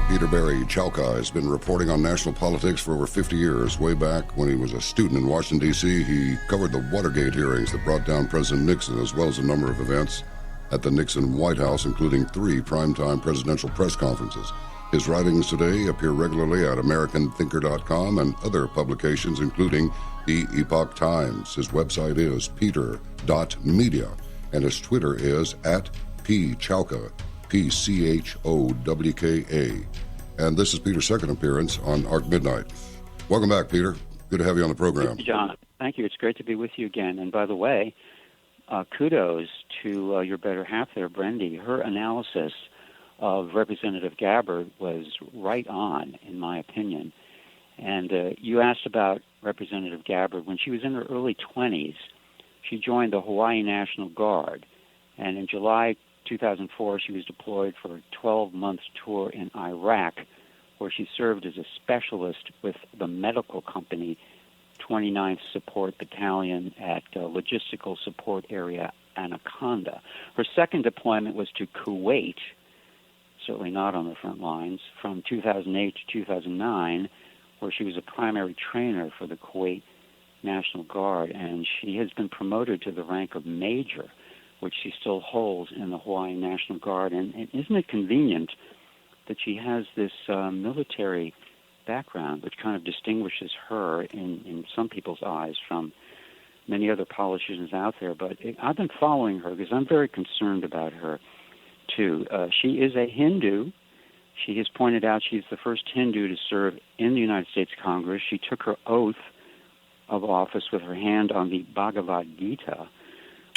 Peter Barry Chowka has been reporting on national politics for over 50 years. Way back when he was a student in Washington, D.C., he covered the Watergate hearings that brought down President Nixon, as well as a number of events at the Nixon White House, including 3 primetime presidential press conferences. His writings today appear regularly at AmericanThinker.com and other publications, including the Epoch Times. His website is peter.media, and his Twitter is @pchowka, PCHOWKA. And this is Peter's second appearance on Arc Midnight. Welcome back, Peter. Good to have you on the program. Thank you, John. Thank you. It's great to be with you again. And by the way, kudos to your better half there, Brendy. Her analysis of Representative Gabbard was right on, in my opinion. And you asked about Representative Gabbard. When she was in her early 20s, she joined the Hawaii National Guard. And in July 2004, she was deployed for a 12-month tour in Iraq, where she served as a specialist with the medical company 29th Support Battalion at Logistical Support Area Anaconda. Her second deployment was to Kuwait, certainly not on the front lines, from 2008 to 2009, where she was a primary trainer for the Kuwait National Guard, and she has been promoted to the rank of major, which she still holds in the Hawaii National Guard. And isn't it convenient that she has this military background, which kind of distinguishes her in some people's eyes from many other politicians out there? But I've been following her because I'm very concerned about her, too. She is a Hindu. She has pointed out she's the first Hindu to serve in the United States Congress. She took her oath of office with her hand on the Bhagavad Gita.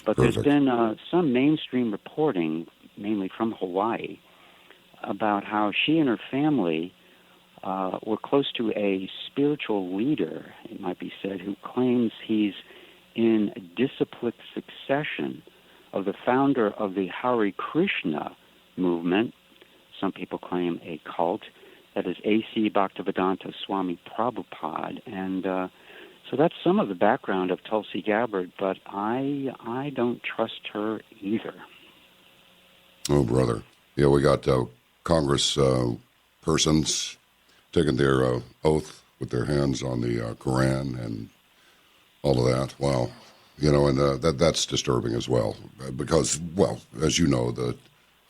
But Perfect. There's been some mainstream reporting, mainly from Hawaii, about how she and her family were close to a spiritual leader, it might be said, who claims he's in disciplic succession of the founder of the Hare Krishna movement. Some people claim a cult. That is A.C. Bhaktivedanta Swami Prabhupada. And so that's some of the background of Tulsi Gabbard, but I don't trust her either. Oh, brother. Yeah, we got Congress persons taking their oath with their hands on the Quran and all of that. Wow. You know, and that's disturbing as well because, well, as you know, the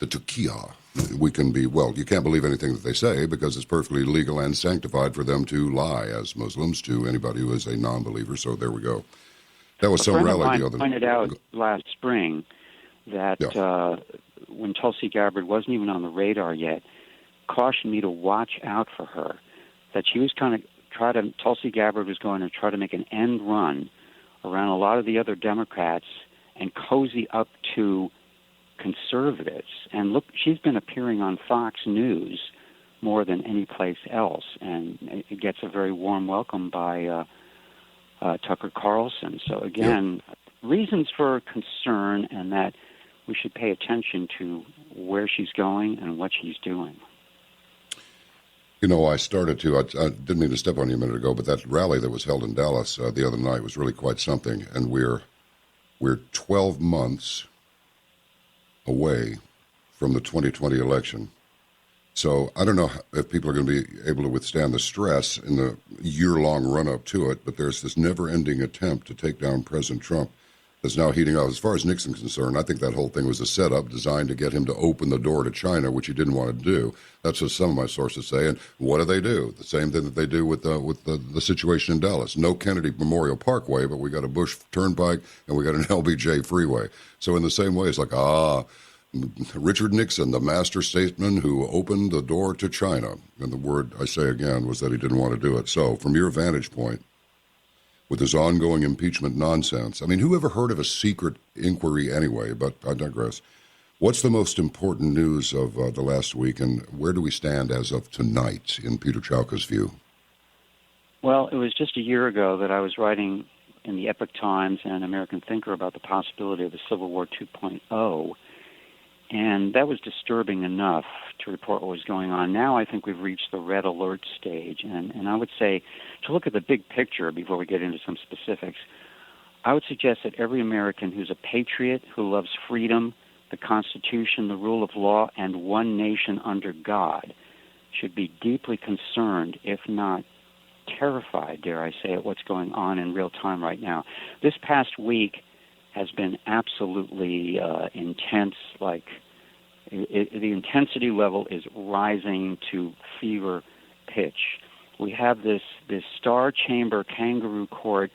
tuqiyya, we can be, well, you can't believe anything that they say because it's perfectly legal and sanctified for them to lie as Muslims to anybody who is a non-believer. So there we go. That was some rally the other night. Pointed out last spring that when Tulsi Gabbard wasn't even on the radar yet, cautioned me to watch out for her, that she was Tulsi Gabbard was going to try to make an end run around a lot of the other Democrats and cozy up to conservatives. And look, she's been appearing on Fox News more than any place else, and it gets a very warm welcome by Tucker Carlson. So again, reasons for concern, and that we should pay attention to where she's going and what she's doing. You know, I started to, I didn't mean to step on you a minute ago, but that rally that was held in Dallas the other night was really quite something. And we're 12 months away from the 2020 election. So I don't know if people are going to be able to withstand the stress in the year-long run-up to it, but there's this never-ending attempt to take down President Trump that's now heating up. As far as Nixon's concerned, I think that whole thing was a setup designed to get him to open the door to China, which he didn't want to do. That's what some of my sources say. And what do? The same thing that they do with the situation in Dallas. No Kennedy Memorial Parkway, but we got a Bush Turnpike and we got an LBJ freeway. So in the same way, it's like, Richard Nixon, the master statesman who opened the door to China. And the word I say again was that he didn't want to do it. So from your vantage point, with this ongoing impeachment nonsense, I mean, who ever heard of a secret inquiry anyway? But I digress. What's the most important news of the last week, and where do we stand as of tonight in Peter Chowka's view? Well, it was just a year ago that I was writing in the Epoch Times and American Thinker about the possibility of a Civil War 2.0, and that was disturbing enough to report what was going on. Now I think we've reached the red alert stage, and I would say to look at the big picture before we get into some specifics, I would suggest that every American who's a patriot, who loves freedom, the Constitution, the rule of law, and one nation under God, should be deeply concerned, if not terrified, dare I say it, what's going on in real time right now. This past week has been absolutely intense. Like the intensity level is rising to fever pitch. We have this Star Chamber kangaroo court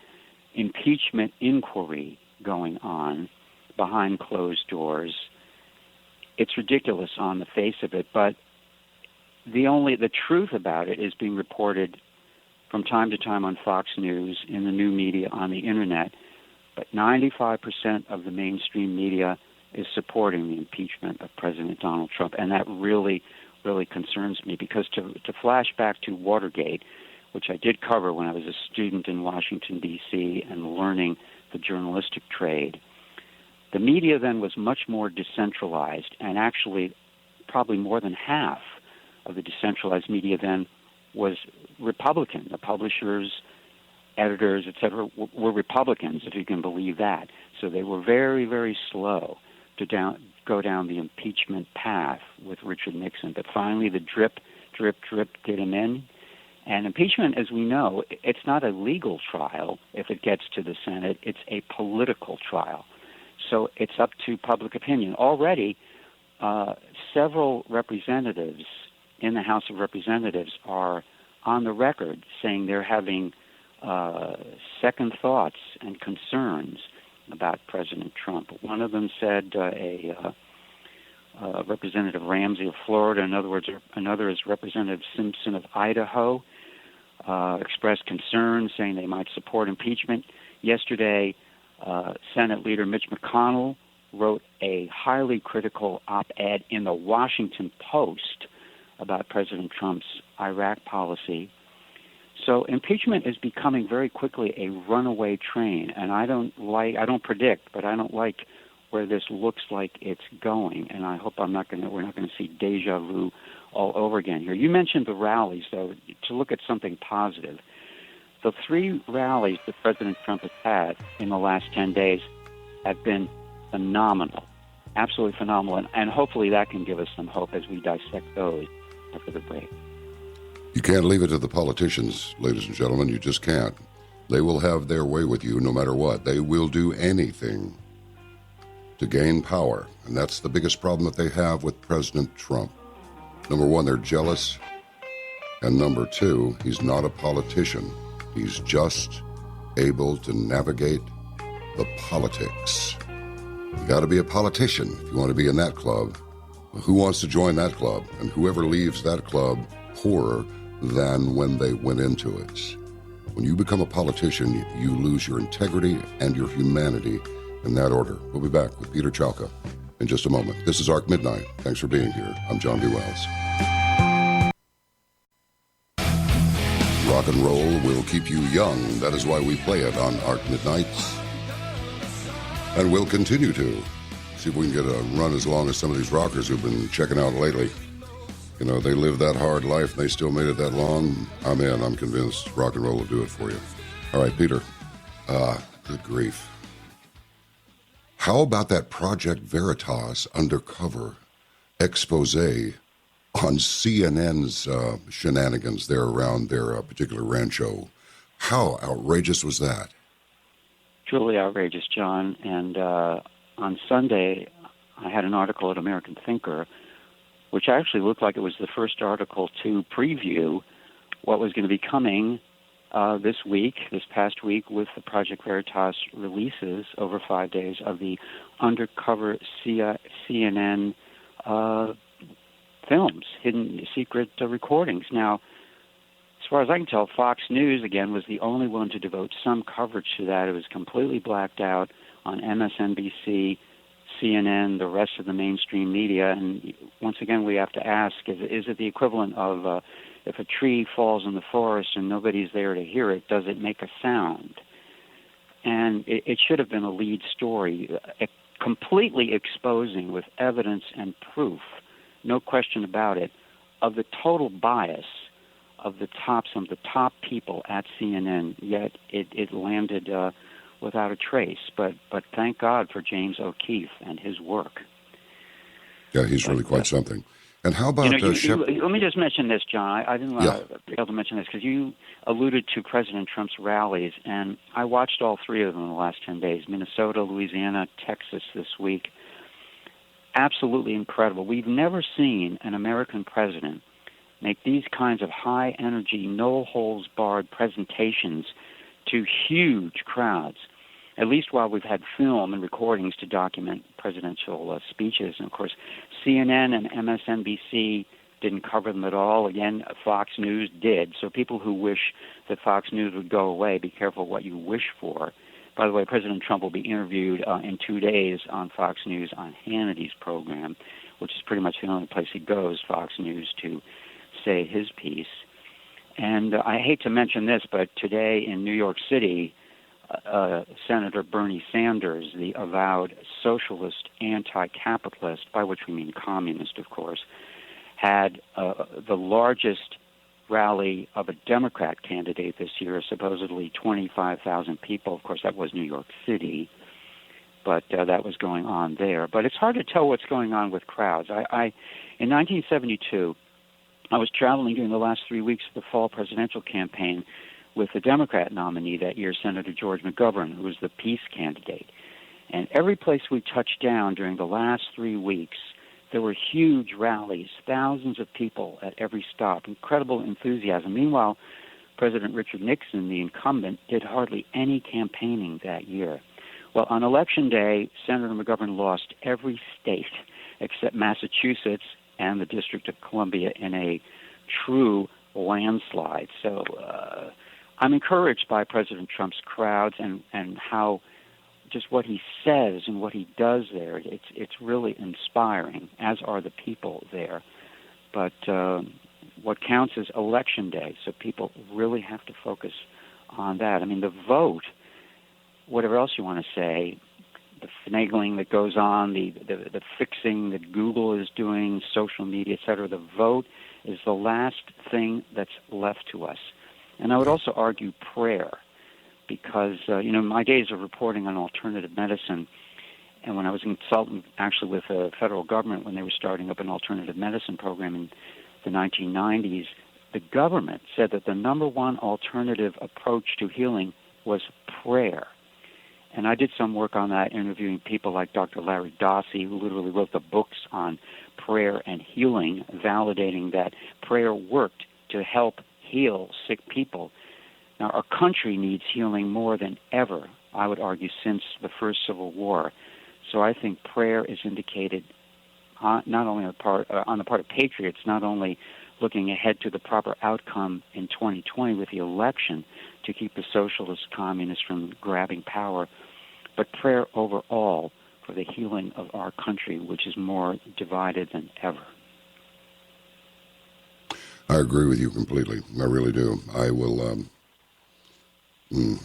impeachment inquiry going on behind closed doors. It's ridiculous on the face of it, but the truth about it is being reported from time to time on Fox News, in the new media, on the internet. But 95% of the mainstream media is supporting the impeachment of President Donald Trump, and that really, really concerns me, because to flash back to Watergate, which I did cover when I was a student in Washington, D.C., and learning the journalistic trade, the media then was much more decentralized, and actually probably more than half of the decentralized media then was Republican. The publishers, editors, etc., were Republicans, if you can believe that. So they were very, very slow to go down the impeachment path with Richard Nixon. But finally, the drip, drip, drip did him in. And impeachment, as we know, it's not a legal trial if it gets to the Senate. It's a political trial. So it's up to public opinion. Already, several representatives in the House of Representatives are on the record saying they're having second thoughts and concerns about President Trump. One of them said, Representative Ramsey of Florida, another is Representative Simpson of Idaho, expressed concern, saying they might support impeachment. Yesterday, Senate Leader Mitch McConnell wrote a highly critical op-ed in the Washington Post about President Trump's Iraq policy. So impeachment is becoming very quickly a runaway train, and I don't predict, but I don't like where this looks like it's going, and I hope we're not going to see deja vu all over again here. You mentioned the rallies, though, to look at something positive. The 3 rallies that President Trump has had in the last 10 days have been phenomenal, absolutely phenomenal, and hopefully that can give us some hope as we dissect those after the break. You can't leave it to the politicians, ladies and gentlemen. You just can't. They will have their way with you no matter what. They will do anything to gain power, and that's the biggest problem that they have with President Trump. Number one, they're jealous, and number two, he's not a politician. He's just able to navigate the politics. You got to be a politician if you want to be in that club. Who wants to join that club? And whoever leaves that club poorer than when they went into it. When you become a politician, you lose your integrity and your humanity in that order. We'll be back with Peter Chowka in just a moment. This is Arc Midnight. Thanks for being here. I'm John B. Wells. Rock and roll will keep you young. That is why we play it on Arc Midnights. And we'll continue to. See if we can get a run as long as some of these rockers who've been checking out lately. You know, they lived that hard life and they still made it that long. I'm in. I'm convinced rock and roll will do it for you. All right, Peter. Good grief. How about that Project Veritas undercover expose on CNN's shenanigans there around their particular rancho? How outrageous was that? Truly outrageous, John. And on Sunday, I had an article at American Thinker, which actually looked like it was the first article to preview what was going to be coming this past week, with the Project Veritas releases over 5 days of the undercover CNN films, hidden secret recordings. Now, as far as I can tell, Fox News, again, was the only one to devote some coverage to that. It was completely blacked out on MSNBC, CNN, the rest of the mainstream media. And once again, we have to ask, is it the equivalent of if a tree falls in the forest and nobody's there to hear it, does it make a sound? And it should have been a lead story, completely exposing with evidence and proof, no question about it, of the total bias of some of the top people at CNN, yet it landed without a trace. But thank God for James O'Keefe and his work. Yeah, he's really quite something. And how about let me just mention this, John. I didn't want to be able to mention this because you alluded to President Trump's rallies, and I watched all three of them in the last 10 days, Minnesota, Louisiana, Texas this week. Absolutely incredible. We've never seen an American president make these kinds of high-energy, no-holds-barred presentations to huge crowds, at least while we've had film and recordings to document presidential speeches. And, of course, CNN and MSNBC didn't cover them at all. Again, Fox News did. So people who wish that Fox News would go away, be careful what you wish for. By the way, President Trump will be interviewed in 2 days on Fox News on Hannity's program, which is pretty much the only place he goes, Fox News, to say his piece. And I hate to mention this, but today in New York City, Senator Bernie Sanders, the avowed socialist anti-capitalist, by which we mean communist, of course, had the largest rally of a Democrat candidate this year, supposedly 25,000 people. Of course, that was New York City, but that was going on there. But it's hard to tell what's going on with crowds. In 1972, I was traveling during the last 3 weeks of the fall presidential campaign with the Democrat nominee that year, Senator George McGovern, who was the peace candidate. And every place we touched down during the last 3 weeks, there were huge rallies, thousands of people at every stop, incredible enthusiasm. Meanwhile, President Richard Nixon, the incumbent, did hardly any campaigning that year. Well, on Election Day, Senator McGovern lost every state except Massachusetts and the District of Columbia in a true landslide. So I'm encouraged by President Trump's crowds and how just what he says and what he does there. It's really inspiring, as are the people there. But what counts is Election Day, so people really have to focus on that. I mean, the vote, whatever else you want to say, the finagling that goes on, the fixing that Google is doing, social media, et cetera, the vote is the last thing that's left to us. And I would also argue prayer, because, my days of reporting on alternative medicine, and when I was a consultant actually with the federal government when they were starting up an alternative medicine program in the 1990s, the government said that the number one alternative approach to healing was prayer. And I did some work on that, interviewing people like Dr. Larry Dossey, who literally wrote the books on prayer and healing, validating that prayer worked to help heal sick people. Now, our country needs healing more than ever, I would argue, since the first Civil War. So I think prayer is indicated not only on the part of patriots, not only looking ahead to the proper outcome in 2020 with the election to keep the socialist communists from grabbing power, but prayer overall for the healing of our country, which is more divided than ever. I agree with you completely. I really do. I will.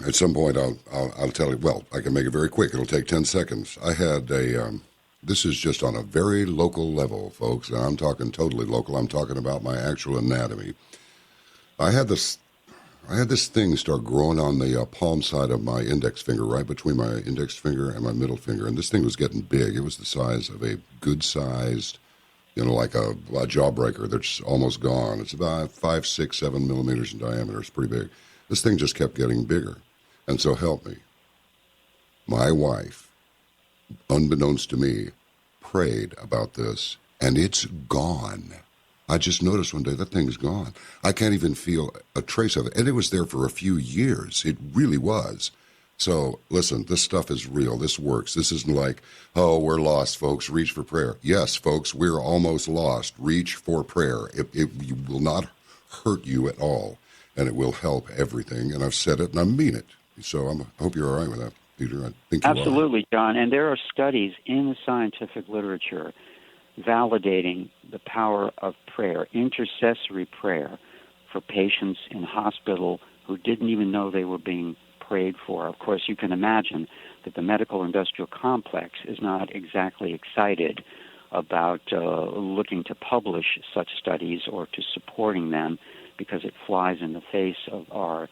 At some point, I'll tell you. Well, I can make it very quick. It'll take 10 seconds. I had a. This is just on a very local level, folks. And I'm talking totally local. I'm talking about my actual anatomy. I had this thing start growing on the palm side of my index finger, right between my index finger and my middle finger. And this thing was getting big. It was the size of a good-sized, like a jawbreaker that's almost gone. It's about 5, 6, 7 millimeters in diameter. It's pretty big. This thing just kept getting bigger. And so help me. My wife, unbeknownst to me, prayed about this, and it's gone. I just noticed one day that thing's gone. I can't even feel a trace of it. And it was there for a few years. It really was. So, listen, this stuff is real. This works. This isn't like, oh, we're lost, folks. Reach for prayer. Yes, folks, we're almost lost. Reach for prayer. It will not hurt you at all, and it will help everything. And I've said it, and I mean it. So I hope you're all right with that, Peter. I think you are. Absolutely, John. And there are studies in the scientific literature validating the power of prayer, intercessory prayer, for patients in hospital who didn't even know they were being prayed for. Of course, you can imagine that the medical industrial complex is not exactly excited about looking to publish such studies or to supporting them, because it flies in the face of our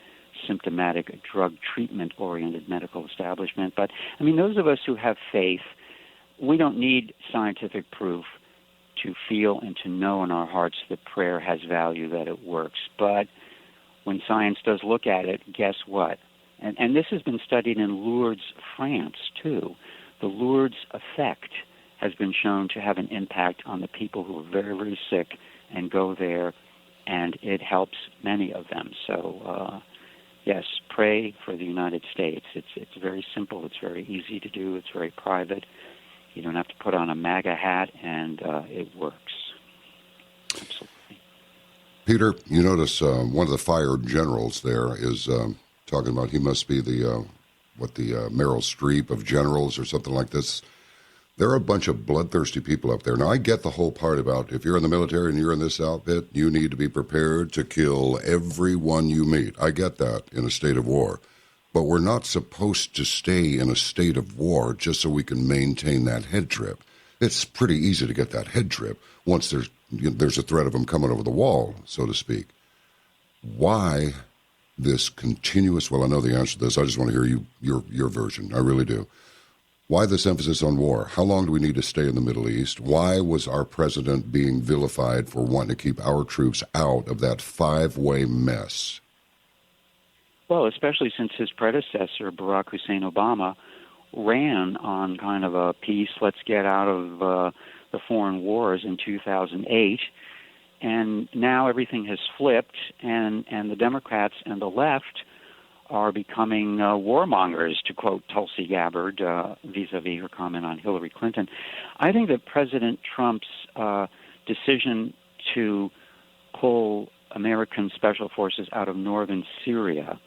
symptomatic drug treatment-oriented medical establishment. But, I mean, those of us who have faith, we don't need scientific proof to feel and to know in our hearts that prayer has value, that it works. But when science does look at it, guess what? And this has been studied in Lourdes, France, too. The Lourdes effect has been shown to have an impact on the people who are very, very sick and go there, and it helps many of them. So, yes, pray for the United States. It's very simple. It's very easy to do. It's very private. You don't have to put on a MAGA hat, and it works. Absolutely. Peter, you notice one of the fired generals there is talking about he must be the Meryl Streep of generals or something like this. There are a bunch of bloodthirsty people up there. Now, I get the whole part about if you're in the military and you're in this outfit, you need to be prepared to kill everyone you meet. I get that in a state of war. But we're not supposed to stay in a state of war just so we can maintain that head trip. It's pretty easy to get that head trip once there's a threat of them coming over the wall, so to speak. Why this continuous, well, I know the answer to this. I just want to hear your version. I really do. Why this emphasis on war? How long do we need to stay in the Middle East? Why was our president being vilified for wanting to keep our troops out of that five-way mess? Well, especially since his predecessor, Barack Hussein Obama, ran on kind of a peace, let's get out of the foreign wars in 2008. And now everything has flipped, and the Democrats and the left are becoming warmongers, to quote Tulsi Gabbard, vis-a-vis her comment on Hillary Clinton. I think that President Trump's decision to pull American special forces out of northern Syria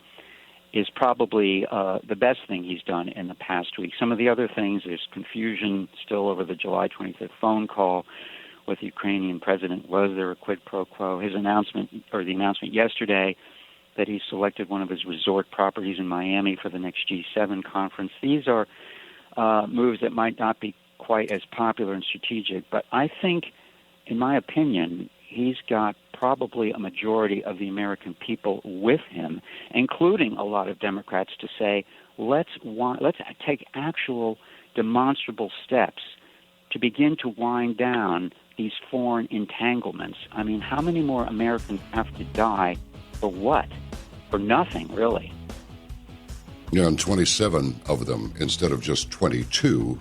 is probably the best thing he's done in the past week. Some of the other things, there's confusion still over the July 25th phone call with the Ukrainian president. Was there a quid pro quo? His announcement, or the announcement yesterday, that he selected one of his resort properties in Miami for the next G7 conference. These are moves that might not be quite as popular and strategic, but I think, in my opinion, he's got probably a majority of the American people with him, including a lot of Democrats, to say, let's take actual demonstrable steps to begin to wind down these foreign entanglements. I mean, how many more Americans have to die for what? For nothing, really. Yeah, and 27 of them instead of just 22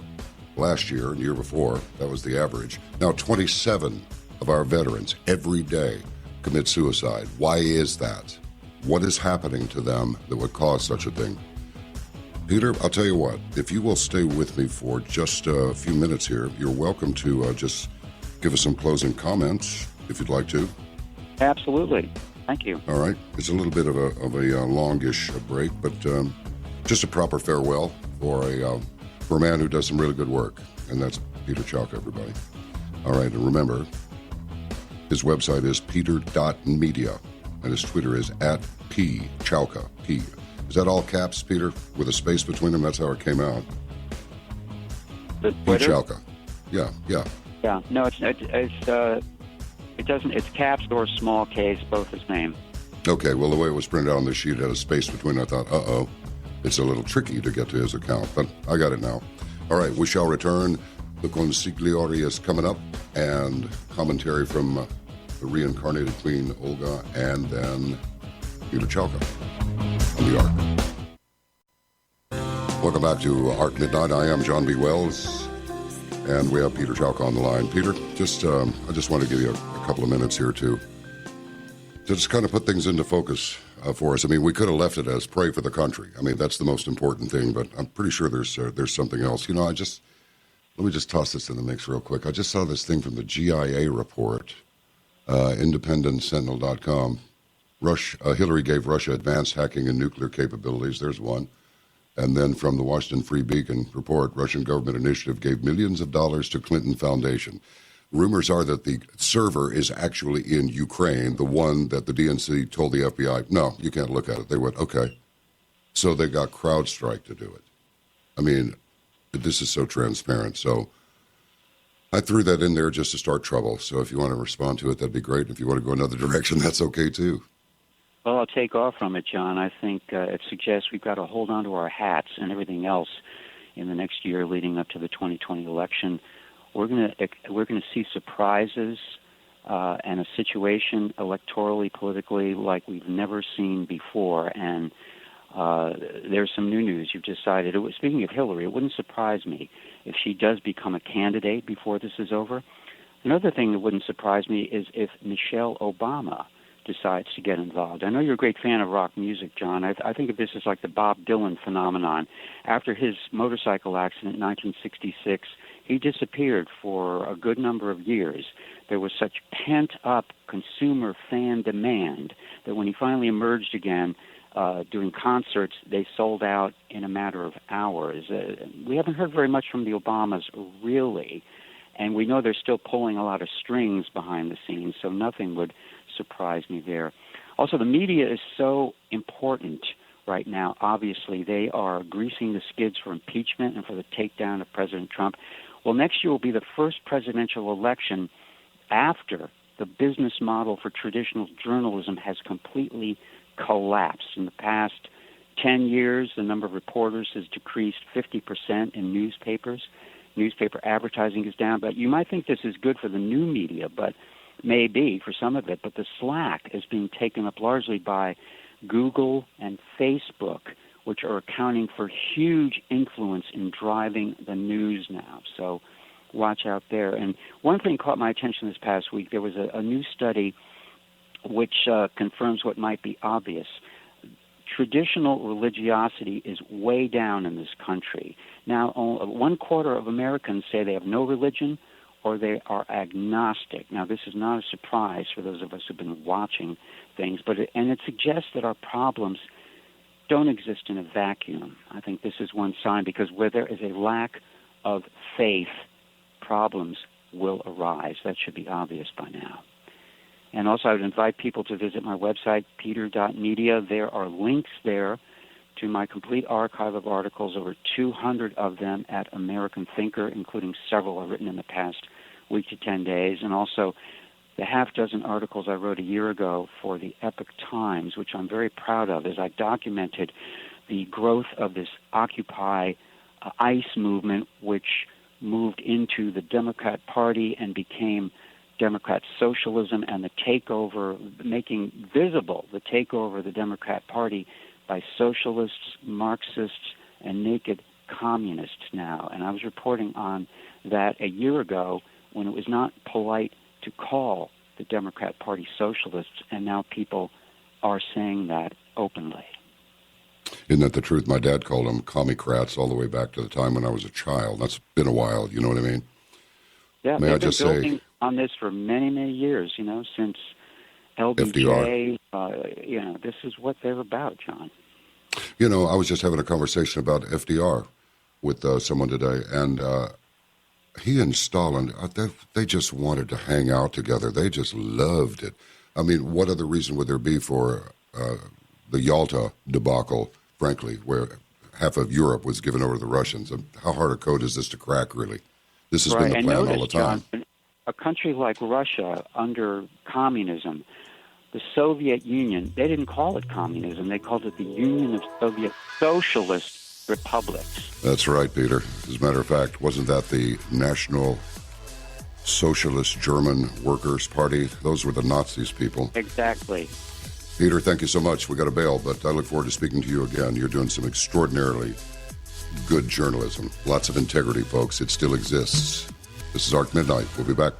last year and the year before. That was the average. Now 27 of our veterans every day commit suicide. Why is that? What is happening to them that would cause such a thing? Peter, I'll tell you what, if you will stay with me for just a few minutes here, you're welcome to just give us some closing comments, if you'd like to. Absolutely. Thank you. All right. It's a little bit of a longish break, but just a proper farewell for a man who does some really good work, and that's Peter Chowka, everybody. All right, and remember, his website is peter.media, and his Twitter is @pchowka. P. Is that all caps, Peter, with a space between them? That's how it came out. The Twitter? P. Chowka. Yeah. Yeah. No, it doesn't. It's caps or small case, both the same. Okay. Well, the way it was printed out on the sheet, it had a space between. I thought, it's a little tricky to get to his account, but I got it now. All right. We shall return. The consigliere is coming up, and commentary from the reincarnated Queen Olga, and then Peter Chowka on the Ark. Welcome back to Ark Midnight. I am John B. Wells, and we have Peter Chowka on the line. Peter, I just want to give you a couple of minutes here to just kind of put things into focus for us. I mean, we could have left it as pray for the country. I mean, that's the most important thing, but I'm pretty sure there's something else. You know, let me just toss this in the mix real quick. I just saw this thing from the GIA report, independentsentinel.com. Hillary gave Russia advanced hacking and nuclear capabilities. There's one. And then from the Washington Free Beacon report, Russian government initiative gave millions of dollars to Clinton Foundation. Rumors are that the server is actually in Ukraine, the one that the DNC told the FBI, no, you can't look at it. They went, okay. So they got CrowdStrike to do it. I mean, this is so transparent. So I threw that in there just to start trouble. So if you want to respond to it, that'd be great. If you want to go another direction, that's okay too. Well, I'll take off from it, John. I think it suggests we've got to hold on to our hats and everything else in the next year leading up to the 2020 election. we're going to see surprises and a situation electorally, politically, like we've never seen before. And there's some new news. You've decided. Speaking of Hillary, it wouldn't surprise me if she does become a candidate before this is over. Another thing that wouldn't surprise me is if Michelle Obama decides to get involved. I know you're a great fan of rock music, John. I think of this as like the Bob Dylan phenomenon. After his motorcycle accident in 1966, he disappeared for a good number of years. There was such pent-up consumer fan demand that when he finally emerged again, doing concerts, they sold out in a matter of hours. We haven't heard very much from the Obamas, really, and we know they're still pulling a lot of strings behind the scenes, so nothing would surprise me there. Also, the media is so important right now. Obviously, they are greasing the skids for impeachment and for the takedown of President Trump. Well, next year will be the first presidential election after the business model for traditional journalism has completely collapsed. In the past 10 years, the number of reporters has decreased 50% in newspapers. Newspaper advertising is down. But you might think this is good for the new media, but maybe for some of it. But the slack is being taken up largely by Google and Facebook, which are accounting for huge influence in driving the news now. So watch out there. And one thing caught my attention this past week. There was a new study which confirms what might be obvious. Traditional religiosity is way down in this country. Now, 1/4 of Americans say they have no religion or they are agnostic. Now, this is not a surprise for those of us who've been watching things, but it suggests that our problems don't exist in a vacuum. I think this is one sign, because where there is a lack of faith, problems will arise. That should be obvious by now. And also, I would invite people to visit my website, peter.media. There are links there to my complete archive of articles, over 200 of them at American Thinker, including several I've written in the past week to 10 days, and also the half dozen articles I wrote a year ago for the Epoch Times, which I'm very proud of, as I documented the growth of this Occupy ICE movement, which moved into the Democrat Party and became Democrat socialism, and the takeover, making visible the takeover of the Democrat Party by socialists, Marxists, and naked communists now. And I was reporting on that a year ago when it was not polite to call the Democrat Party socialists, and now people are saying that openly. Isn't that the truth? My dad called them commie-crats all the way back to the time when I was a child. That's been a while, you know what I mean? Yeah, May I just say, building on this for many, many years, since LBJ, this is what they're about, John. I was just having a conversation about FDR with someone today, and he and Stalin, they just wanted to hang out together. They just loved it. I mean, what other reason would there be for the Yalta debacle, frankly, where half of Europe was given over to the Russians? How hard a code is this to crack, really? This has been the plan all the time. John, a country like Russia under communism, the Soviet Union, they didn't call it communism. They called it the Union of Soviet Socialist Republics. That's right, Peter. As a matter of fact, wasn't that the National Socialist German Workers' Party? Those were the Nazis, people. Exactly. Peter, thank you so much. We got to bail, but I look forward to speaking to you again. You're doing some extraordinarily good journalism. Lots of integrity, folks. It still exists. This is Arc Midnight. We'll be back.